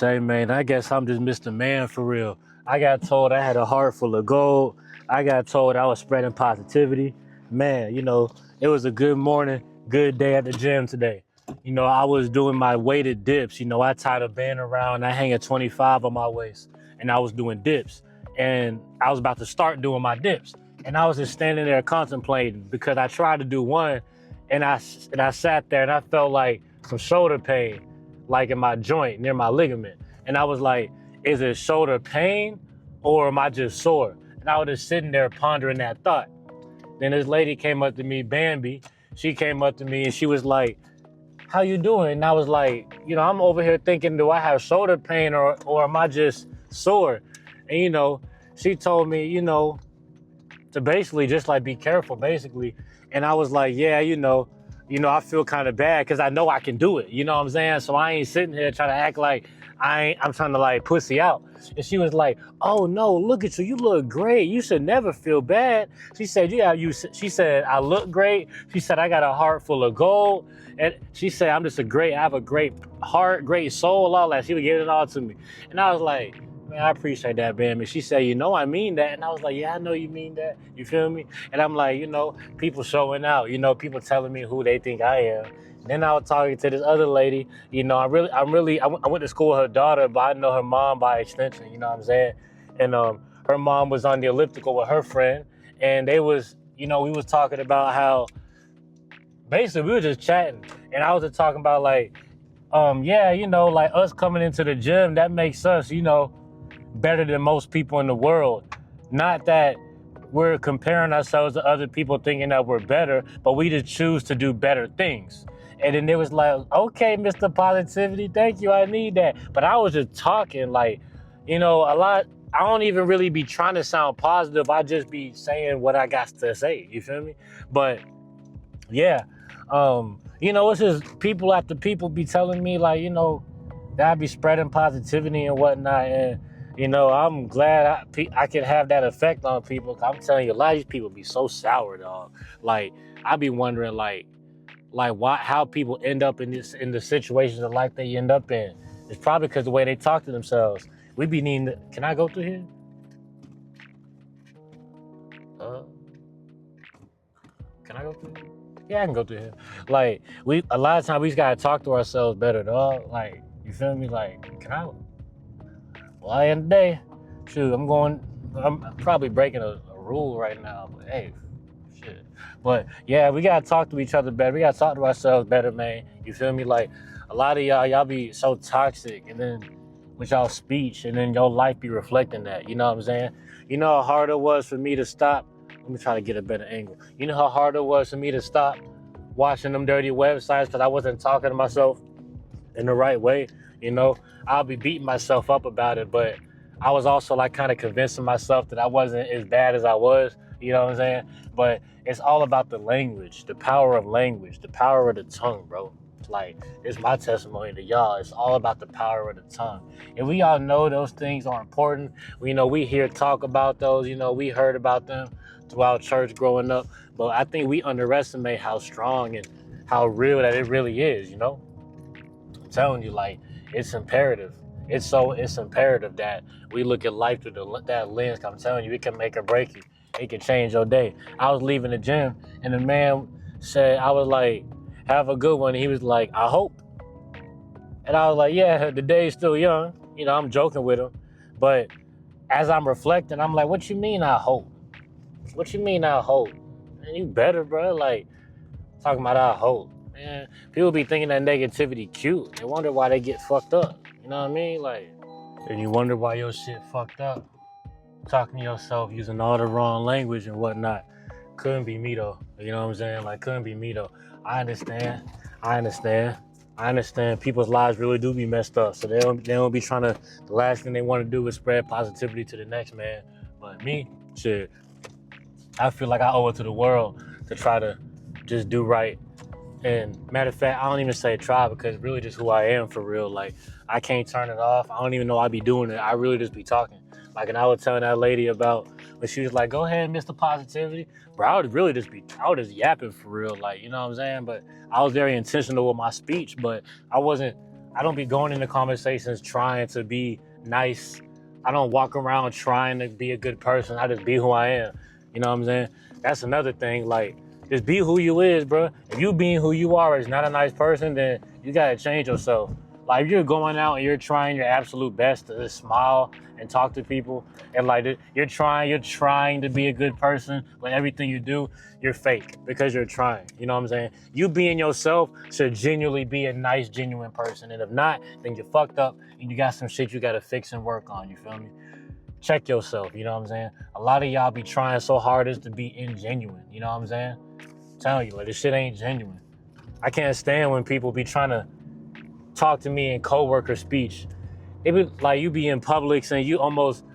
say, man, I guess I'm just Mr. Man for real. I got told I had a heart full of gold. I got told I was spreading positivity. Man, it was a good morning, good day at the gym today. I was doing my weighted dips. I tied a band around, I hang a 25 on my waist, and I was doing dips. And I was about to start doing my dips. And I was just standing there contemplating because I tried to do one, and I sat there and I felt like some shoulder pain, like in my joint near my ligament. And I was like, is it shoulder pain or am I just sore? And I was just sitting there pondering that thought. Then this lady came up to me, Bambi. She came up to me and she was like, how you doing? And I was like, I'm over here thinking, do I have shoulder pain or am I just sore? And she told me, to basically just like be careful, basically. And I was like, yeah, I feel kind of bad because I know I can do it. You know what I'm saying? So I ain't sitting here trying to act like I'm trying to like pussy out. And she was like, oh no, look at you. You look great. You should never feel bad. She said, she said, I look great. She said, I got a heart full of gold. And she said, I have a great heart, great soul, all that. She would give it all to me. And I was like, man, I appreciate that, Bam. And she said, I mean that. And I was like, yeah, I know you mean that. You feel me? And I'm like, people showing out, people telling me who they think I am. And then I was talking to this other lady, I went to school with her daughter, but I know her mom by extension, you know what I'm saying? And her mom was on the elliptical with her friend. And we was talking about how, basically we were just chatting. And I was just talking about like, like us coming into the gym, that makes us, better than most people in the world. Not that we're comparing ourselves to other people thinking that we're better, but we just choose to do better things. And then it was like, okay, Mr. Positivity, thank you, I need that. But I was just talking like, a lot, I don't even really be trying to sound positive. I just be saying what I got to say, you feel me? But yeah, it's just people after people be telling me like, that I be spreading positivity and whatnot. And I'm glad I can have that effect on people. I'm telling you, a lot of these people be so sour, dog. Like, I be wondering, like how people end up in the situations of life they end up in. It's probably because the way they talk to themselves. We be needing to, can I go through here? Can I go through here? Yeah, I can go through here. Like, a lot of times we just gotta talk to ourselves better, dog. Like, you feel me? Like, can I? Well, at the end of the day, shoot, I'm probably breaking a rule right now, but hey, shit. But yeah, we gotta talk to each other better. We gotta talk to ourselves better, man. You feel me? Like, a lot of y'all be so toxic, and then with y'all speech, and then your life be reflecting that. You know what I'm saying? You know how hard it was for me to stop? Let me try to get a better angle. You know how hard it was for me to stop watching them dirty websites because I wasn't talking to myself in the right way? I'll be beating myself up about it, but I was also like kind of convincing myself that I wasn't as bad as I was, you know what I'm saying? But it's all about the language, the power of language, the power of the tongue, bro. Like, it's my testimony to y'all. It's all about the power of the tongue. And we all know those things are important. We hear talk about those, we heard about them throughout church growing up. But I think we underestimate how strong and how real that it really is, I'm telling you, like, it's imperative. It's imperative that we look at life through that lens. I'm telling you, it can make or break you. It can change your day. I was leaving the gym and the man said, I was like, have a good one. And he was like, I hope. And I was like, yeah, the day's still young. I'm joking with him. But as I'm reflecting, I'm like, what you mean I hope? What you mean I hope? Man, you better, bro. Like, talking about I hope. Man, people be thinking that negativity cute. They wonder why they get fucked up. You know what I mean? Like, and you wonder why your shit fucked up. Talking to yourself using all the wrong language and whatnot. Couldn't be me though. You know what I'm saying? Like, couldn't be me though. I understand. People's lives really do be messed up. So they don't be trying to, the last thing they want to do is spread positivity to the next man. But me, shit, I feel like I owe it to the world to try to just do right. And matter of fact, I don't even say try because it's really just who I am for real. Like, I can't turn it off. I don't even know I be doing it. I really just be talking. Like, and I was telling that lady about when she was like, go ahead, Mr. Positivity. Bro, I was just yapping for real. Like, you know what I'm saying? But I was very intentional with my speech, but I wasn't I don't be going into conversations trying to be nice. I don't walk around trying to be a good person. I just be who I am. You know what I'm saying? That's another thing. Like, just be who you is, bro. If you being who you are is not a nice person, then you gotta change yourself. Like, if you're going out and you're trying your absolute best to just smile and talk to people, and like you're trying to be a good person, but everything you do, you're fake because you're trying. You know what I'm saying? You being yourself should genuinely be a nice, genuine person. And if not, then you're fucked up and you got some shit you gotta fix and work on. You feel me? Check yourself, you know what I'm saying? A lot of y'all be trying so hard as to be ingenuine, you know what I'm saying? I'm telling you, like, this shit ain't genuine. I can't stand when people be trying to talk to me in coworker speech. It be like you be in Publix and you almost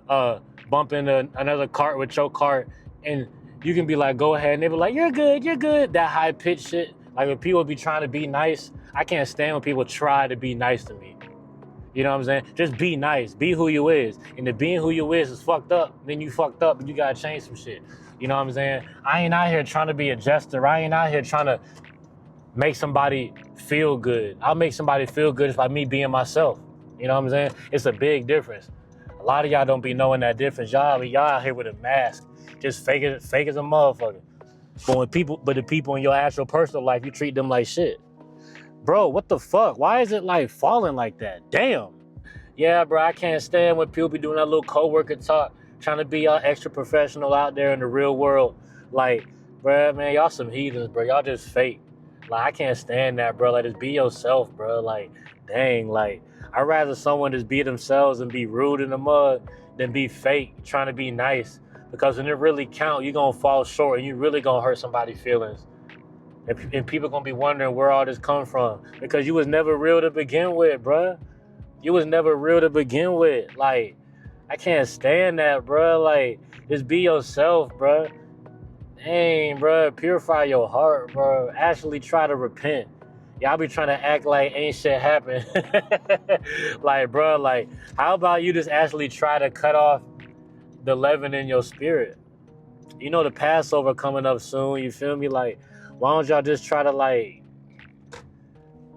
bump into another cart with your cart, and you can be like, go ahead, and they be like, you're good. That high pitched shit. Like when people be trying to be nice, I can't stand when people try to be nice to me. You know what I'm saying? Just be nice. Be who you is. And if being who you is fucked up, then you fucked up and you gotta change some shit. You know what I'm saying? I ain't out here trying to be a jester. I ain't out here trying to make somebody feel good. I'll make somebody feel good just by me being myself. You know what I'm saying? It's a big difference. A lot of y'all don't be knowing that difference. Y'all out here with a mask, just fake as a motherfucker. But the people in your actual personal life, you treat them like shit. Bro, what the fuck? Why is it like falling like that? Damn. Yeah, bro, I can't stand when people be doing that little coworker talk, trying to be all extra professional out there in the real world. Like, bro, man, y'all some heathens, bro. Y'all just fake. Like, I can't stand that, bro. Like, just be yourself, bro. Like, dang, like, I'd rather someone just be themselves and be rude in the mud than be fake, trying to be nice. Because when it really count, you're going to fall short and you really going to hurt somebody's feelings. And people going to be wondering where all this come from. Because you was never real to begin with, bro. You was never real to begin with. Like, I can't stand that, bro. Like, just be yourself, bro. Dang, bro. Purify your heart, bro. Actually try to repent. Y'all be trying to act like ain't shit happen. Like, bro, like, how about you just actually try to cut off the leaven in your spirit? You know the Passover coming up soon, you feel me? Like, why don't y'all just try to, like,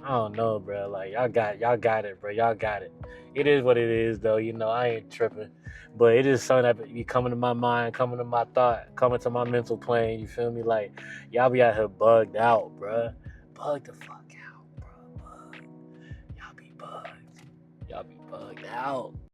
I don't know, bro. Like, y'all got it, bro. Y'all got it. It is what it is, though. You know, I ain't tripping. But it is something that be coming to my mind, coming to my thought, coming to my mental plane. You feel me? Like, y'all be out here bugged out, bro. Bugged the fuck out, bro. Y'all be bugged. Y'all be bugged out.